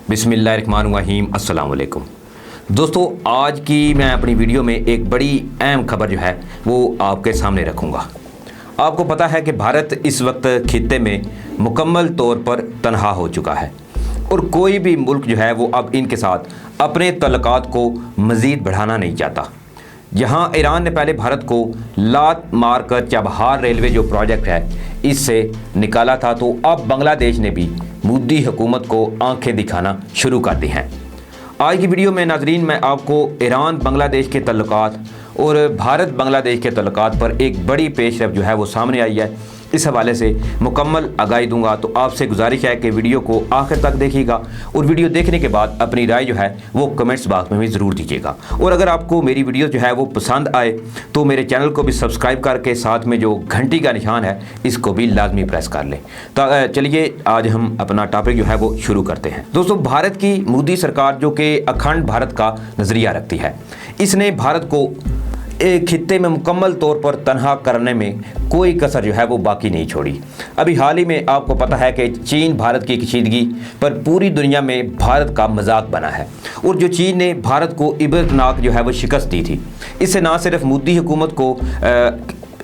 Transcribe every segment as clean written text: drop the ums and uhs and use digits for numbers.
बिस्मिल्लाहिर्रहमानिर्रहीम अस्सलाम वालेकुम। दोस्तों, आज की मैं अपनी वीडियो में एक बड़ी अहम खबर जो है वो आपके सामने रखूँगा। आपको पता है कि भारत इस वक्त खित्ते में मुकम्मल तौर पर तनहा हो चुका है और कोई भी मुल्क जो है वो अब इनके साथ अपने तल्लुकात को मज़ीद बढ़ाना नहीं चाहता। जहां ईरान ने पहले भारत को लात मारकर चबहार रेलवे जो प्रोजेक्ट है इससे निकाला था, तो अब बांग्लादेश ने भी मोदी हुकूमत को आंखें दिखाना शुरू कर दी हैं। आज की वीडियो में नाजरीन मैं आपको ईरान बांग्लादेश के तल्लुकात और भारत बांग्लादेश के तल्लुकात पर एक बड़ी पेशरफ जो है वो सामने आई है, इस हवाले से मुकम्मल आगाही दूंगा। तो आपसे गुजारिश है कि वीडियो को आखिर तक देखिएगा और वीडियो देखने के बाद अपनी राय जो है वो कमेंट्स बॉक्स में भी ज़रूर दीजिएगा। और अगर आपको मेरी वीडियो जो है वो पसंद आए तो मेरे चैनल को भी सब्सक्राइब करके साथ में जो घंटी का निशान है इसको भी लाजमी प्रेस कर लें। तो चलिए आज हम अपना टॉपिक जो है वो शुरू करते हैं। दोस्तों, भारत की मोदी सरकार जो कि अखंड भारत का नज़रिया रखती है, इसने भारत को एक खित्ते में मुकम्मल तौर पर तनहा करने में कोई कसर जो है वो बाकी नहीं छोड़ी। अभी हाल ही में आपको पता है कि चीन भारत की कशीदगी पर पूरी दुनिया में भारत का मजाक बना है और जो चीन ने भारत को इबरतनाक जो है वो शिकस्त दी थी, इससे ना सिर्फ मोदी हुकूमत को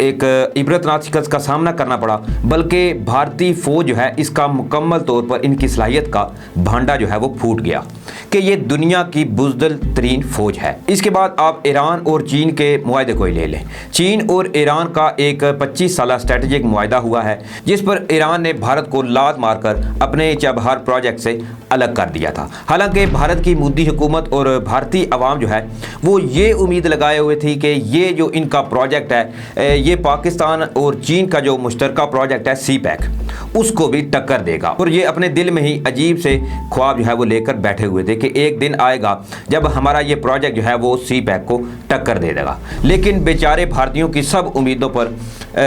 एक इबरतनाक शिकस्त का सामना करना पड़ा, बल्कि भारतीय फ़ौज जो है इसका मुकम्मल तौर पर इनकी सलाहियत का भांडा जो है वो फूट गया कि ये दुनिया की बुज़दिल तरीन फ़ौज है। इसके बाद आप ईरान और चीन के मुआहदे को ही ले लें। चीन और ईरान का एक 25 साला स्ट्रेटजिक मुआहदा हुआ है जिस पर ईरान ने भारत को लात मारकर अपने चबहार प्रोजेक्ट से अलग कर दिया था। हालांकि भारत की मोदी हुकूमत और भारतीय अवाम जो है वो ये उम्मीद लगाए हुए थी कि ये जो इनका प्रोजेक्ट है ये पाकिस्तान और चीन का जो मुश्तरका प्रोजेक्ट है CPEC उसको भी टक्कर देगा, और ये अपने दिल में ही अजीब से ख्वाब जो है वो लेकर बैठे हुए थे कि एक दिन आएगा जब हमारा ये प्रोजेक्ट जो है वो CPEC को टक्कर दे देगा। लेकिन बेचारे भारतीयों की सब उम्मीदों पर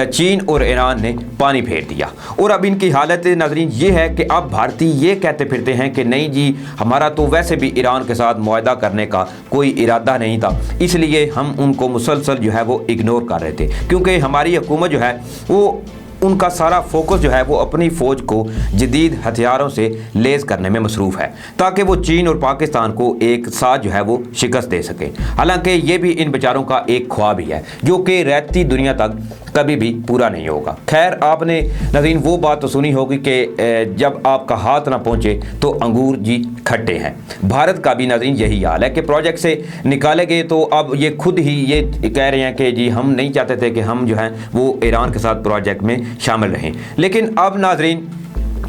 चीन और ईरान ने पानी फेर दिया और अब इनकी हालत नाजरीन ये है कि अब भारतीय ये कहते फिरते हैं कि नहीं जी, हमारा तो वैसे भी ईरान के साथ मुआहदा करने का कोई इरादा नहीं था, इसलिए हम उनको मुसलसल जो है वो इग्नोर कर रहे थे, क्योंकि हमारी हुकूमत जो है वो उनका सारा फोकस जो है वो अपनी फ़ौज को जदीद हथियारों से लेस करने में मसरूफ़ है ताकि वो चीन और पाकिस्तान को एक साथ जो है वो शिकस्त दे सके। हालांकि ये भी इन बेचारों का एक ख्वाब ही है जो कि रहती दुनिया तक कभी भी पूरा नहीं होगा। खैर, आपने नाज़रीन वो बात तो सुनी होगी कि जब आपका हाथ ना पहुँचे तो अंगूर जी खट्टे हैं। भारत का भी नाज़रीन यही हाल है कि प्रोजेक्ट से निकाले गए तो अब ये खुद ही ये कह रहे हैं कि जी हम नहीं चाहते थे कि हम जो है वो ईरान के साथ प्रोजेक्ट में शामिल रहें। लेकिन अब नाज़रीन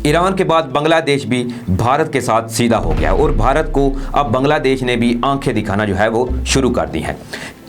ईरान के बाद बांग्लादेश भी भारत के साथ सीधा हो गया और भारत को अब बांग्लादेश ने भी आंखें दिखाना जो है वो शुरू कर दी हैं।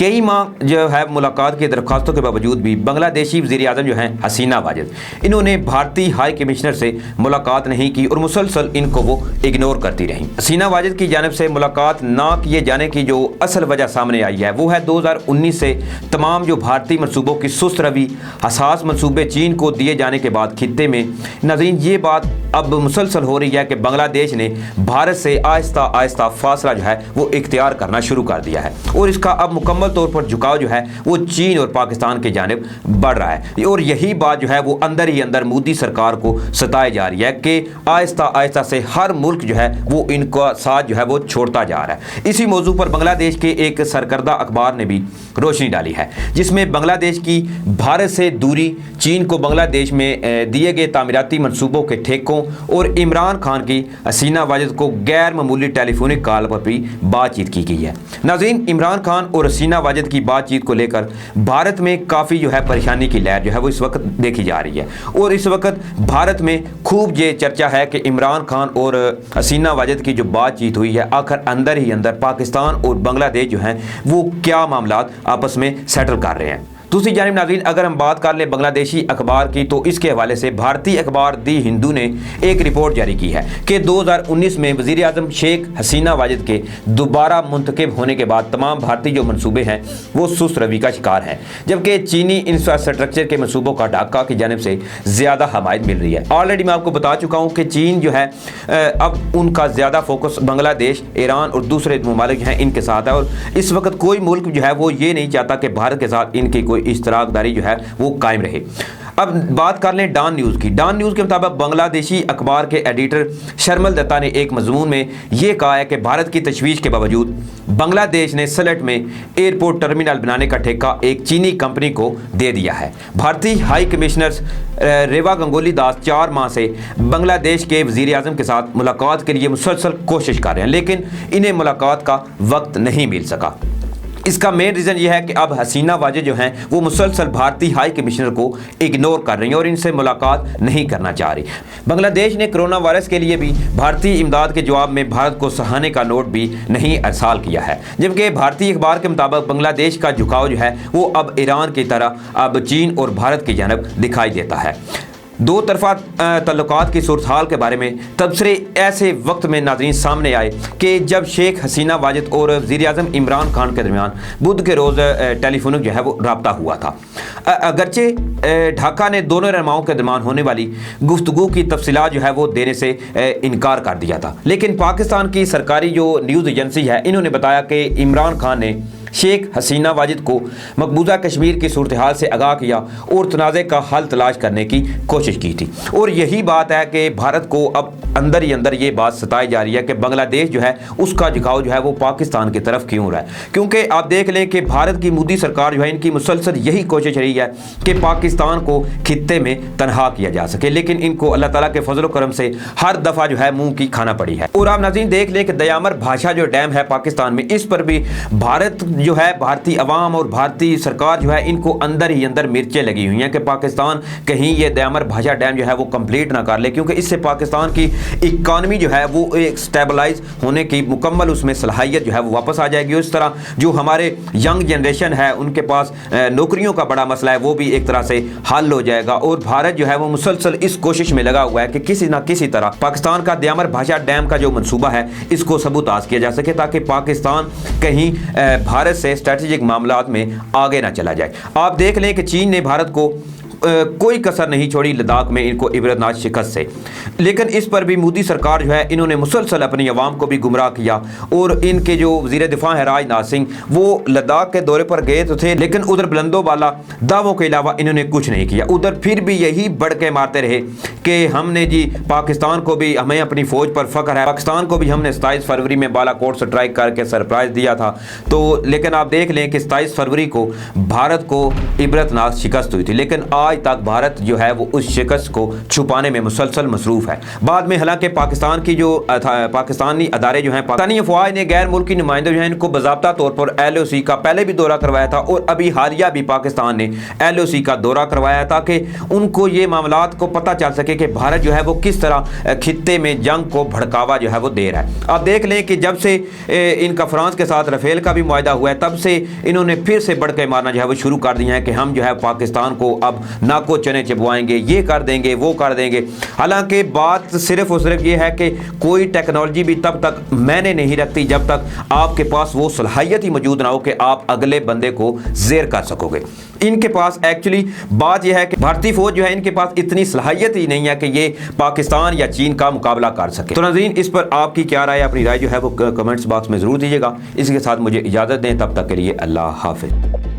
कई माह जो है मुलाकात की दरख्वास्तों के बावजूद भी बांग्लादेशी वज़ीर आज़म जो हैं हसीना वाजिद, इन्होंने भारतीय हाई कमिश्नर से मुलाकात नहीं की और मुसलसल इनको वो इग्नोर करती रहीं। हसीना वाजिद की जानिब से मुलाकात ना किए जाने की जो असल वजह सामने आई है वो है 2019 से तमाम जो भारतीय मनसूबों की सुस्त रवि, हसास मनसूबे चीन को दिए जाने के बाद खित्ते में नाज़रीन ये बात अब मुसलसल हो रही है कि बांग्लादेश ने भारत से आहिस्ता आहिस्ता फासला जो है वो इख्तियार करना शुरू कर दिया है और इसका अब मुकम्मल तौर पर झुकाव जो है वो चीन और पाकिस्तान की जानिब बढ़ रहा है। और यही बात जो है वो अंदर ही अंदर मोदी सरकार को सताई जा रही है कि आहिस्ता आहिस्ता से हर मुल्क जो है वो इनका साथ जो है वो छोड़ता जा रहा है। इसी मौजू पर बांग्लादेश के एक सरकर्दा अखबार ने भी रोशनी डाली है जिसमें बांग्लादेश की भारत से दूरी, चीन को बांग्लादेश में दिए गए तामीराती मनसूबों के ठेकों और इमरान खान की हसीना वाजिद को गैर मामूली टेलीफोनिक कॉल पर भी बातचीत की गई है। नाज़रीन, इमरान खान और हसीना वाजिद की बातचीत को लेकर भारत में काफ़ी जो है परेशानी की लहर जो है वो इस वक्त देखी जा रही है और इस वक्त भारत में खूब ये चर्चा है कि इमरान खान और हसीना वाजिद की जो बातचीत हुई है आखिर अंदर ही अंदर पाकिस्तान और बांग्लादेश जो हैं वो क्या मामलात आपस में सेटल कर रहे हैं। दूसरी जानिब नाज़रीन अगर हम बात कर लें बांग्लादेशी अखबार की तो इसके हवाले से भारतीय अखबार दी हिंदू ने एक रिपोर्ट जारी की है कि 2019 में वज़ीर आज़म शेख हसीना वाजिद के दोबारा मुंतखब होने के बाद तमाम भारतीय जो मनसूबे हैं वो सुस्त रवि का शिकार हैं, जबकि चीनी इंफ्रास्ट्रक्चर के मनसूबों का ढाका की जानिब से ज़्यादा हमायत मिल रही है। ऑलरेडी मैं आपको बता चुका हूँ कि चीन जो है अब उनका ज़्यादा फोकस बांग्लादेश, ईरान और दूसरे ममालिक हैं इनके साथ है और इस वक्त कोई मुल्क जो है वो ये नहीं चाहता कि भारत के साथ इनकी कोई इश्तराकदारी जो है वो कायम रहे। अब बात कर लें डॉन न्यूज़ की। डॉन न्यूज़ के मुताबिक बांग्लादेशी अखबार के एडिटर शर्मल दत्ता ने एक मजमून में ये कहा है कि भारत की तशवीश के बावजूद बांग्लादेश ने सलट में एयरपोर्ट टर्मिनल बनाने का ठेका एक चीनी कंपनी को दे दिया है। भारतीय हाई कमिश्नर रेवा गंगोली दास 4 माह से बांग्लादेश के वज़ीर आज़म के साथ मुलाकात के लिए मुसलसल कोशिश कर रहे हैं, लेकिन इन्हें मुलाकात का वक्त नहीं मिल सका। इसका मेन रीज़न ये है कि अब हसीना वाजिद जो हैं वो मुसलसल भारतीय हाई कमिश्नर को इग्नोर कर रही हैं और इनसे मुलाकात नहीं करना चाह रही। बांग्लादेश ने कोरोना वायरस के लिए भी भारतीय इमदाद के जवाब में भारत को सहायता का नोट भी नहीं अरसाल किया है, जबकि भारतीय अखबार के मुताबिक बांग्लादेश का झुकाव जो है वो अब ईरान की तरह अब चीन और भारत की जानब दिखाई देता है। दो तरफा तल्लुकात की सूरत हाल के बारे में तबसरे ऐसे वक्त में नाज़रीन सामने आए कि जब शेख हसीना वाजिद और वज़ीर आज़म इमरान खान के दरमियान बुध के रोज़ टेलीफोनिक जो है वो रब्ता हुआ था। अगरचे ढाका ने दोनों रहनुमाओं के दरमियान होने वाली गुफ्तगू की तफसीलात जो है वो देने से इनकार कर दिया था, लेकिन पाकिस्तान की सरकारी जो न्यूज़ एजेंसी है इन्होंने बताया कि इमरान खान ने शेख हसीना वाजिद को मकबूजा कश्मीर की सूरत हाल से आगाह किया और तनाज़े का हल तलाश करने की कोशिश की थी। और यही बात है कि भारत को अब अंदर ही अंदर ये बात सताई जा रही है कि बांग्लादेश जो है उसका झुकाव जो है वो पाकिस्तान की तरफ क्यों रहा है, क्योंकि आप देख लें कि भारत की मोदी सरकार जो है इनकी मुसलसल यही कोशिश रही है कि पाकिस्तान को खित्ते में तनहा किया जा सके, लेकिन इनको अल्लाह ताला के फजल करम से हर दफ़ा जो है मुँह की खाना पड़ी है। और आप नाज़रीन देख लें कि दयामर भाषा जो डैम है पाकिस्तान में, इस पर भी भारत जो है भारतीय अवाम और भारतीय सरकार जो है इनको अंदर ही अंदर मिर्चें लगी हुई हैं कि पाकिस्तान कहीं ये दयामर भाषा डैम जो है वो कंप्लीट ना कर ले, क्योंकि इससे पाकिस्तान की इकानमी जो है वो एक स्टेबलाइज होने की मुकम्मल उसमें सलाहियत जो है वो वापस आ जाएगी। उस तरह जो हमारे यंग जनरेशन है उनके पास नौकरियों का बड़ा मसला है वो भी एक तरह से हल हो जाएगा। और भारत जो है वो मुसलसल इस कोशिश में लगा हुआ है कि किसी ना किसी तरह पाकिस्तान का दयामर भाषा डैम का जो मनसूबा है इसको सबूताज किया जा सके, ताकि पाकिस्तान कहीं भारत से स्ट्रेटेजिक मामलात में आगे ना चला जाए। आप देख लें कि चीन ने भारत को कोई कसर नहीं छोड़ी लद्दाख में इनको इबरतनाक शिकस्त से, लेकिन इस पर भी मोदी सरकार जो है इन्होंने मुसलसल अपनी अवाम को भी गुमराह किया। और इनके जो वज़ीर दिफा है राजनाथ सिंह वो लद्दाख के दौरे पर गए तो थे, लेकिन उधर बुलंदो वाला दावों के अलावा इन्होंने कुछ नहीं किया। उधर फिर भी यही बढ़ के मारते रहे कि हमने जी पाकिस्तान को भी, हमें अपनी फ़ौज पर फ़ख्र है, पाकिस्तान को भी हमने 27 फरवरी में बालाकोट स्ट्राइक करके सरप्राइज़ दिया था। तो लेकिन आप देख लें कि 27 फरवरी को भारत को इबरतनाक शिकस्त हुई थी, लेकिन आज तक भारत जो है वो उस शिकस्त को छुपाने में मुसलसल मसरूफ़ है। बाद में हालांकि पाकिस्तान की जो पाकिस्तानी अदारे जो हैं, पाकिस्तानी अफवाज ने गैर मुल्की नुमाइंदे जो हैं इनको बाज़ाब्ता तौर पर LOC का पहले भी दौरा करवाया था और अभी हालिया भी पाकिस्तान ने LOC का दौरा करवाया ताकि उनको ये मामलात को पता चल सके कि भारत जो है वो किस तरह खित्ते में जंग को भड़कावा जो है वो दे रहा है। आप देख लें कि जब से इनका फ्रांस के साथ राफेल का भी मुआहदा हुआ है तब से इन्होंने फिर से बढ़ के मारना जो है वो शुरू कर दिया है कि हम जो है पाकिस्तान को अब नाको चने चबवाएंगे, ये कर देंगे, वो कर देंगे। हालांकि बात सिर्फ और सिर्फ ये है कि कोई टेक्नोलॉजी भी तब तक मैंने नहीं रखती जब तक आपके पास वो सलाहियत ही मौजूद ना हो कि आप अगले बंदे को ज़ेर कर सकोगे। इनके पास एक्चुअली बात यह है कि भारतीय फौज जो है इनके पास इतनी सलाहियत ही नहीं है कि ये पाकिस्तान या चीन का मुकाबला कर सके। तो नाज़रीन इस पर आपकी क्या राय, अपनी राय जो है वो कमेंट्स बॉक्स में ज़रूर दीजिएगा। इसके साथ मुझे इजाज़त दें, तब तक के लिए अल्लाह हाफ़िज़।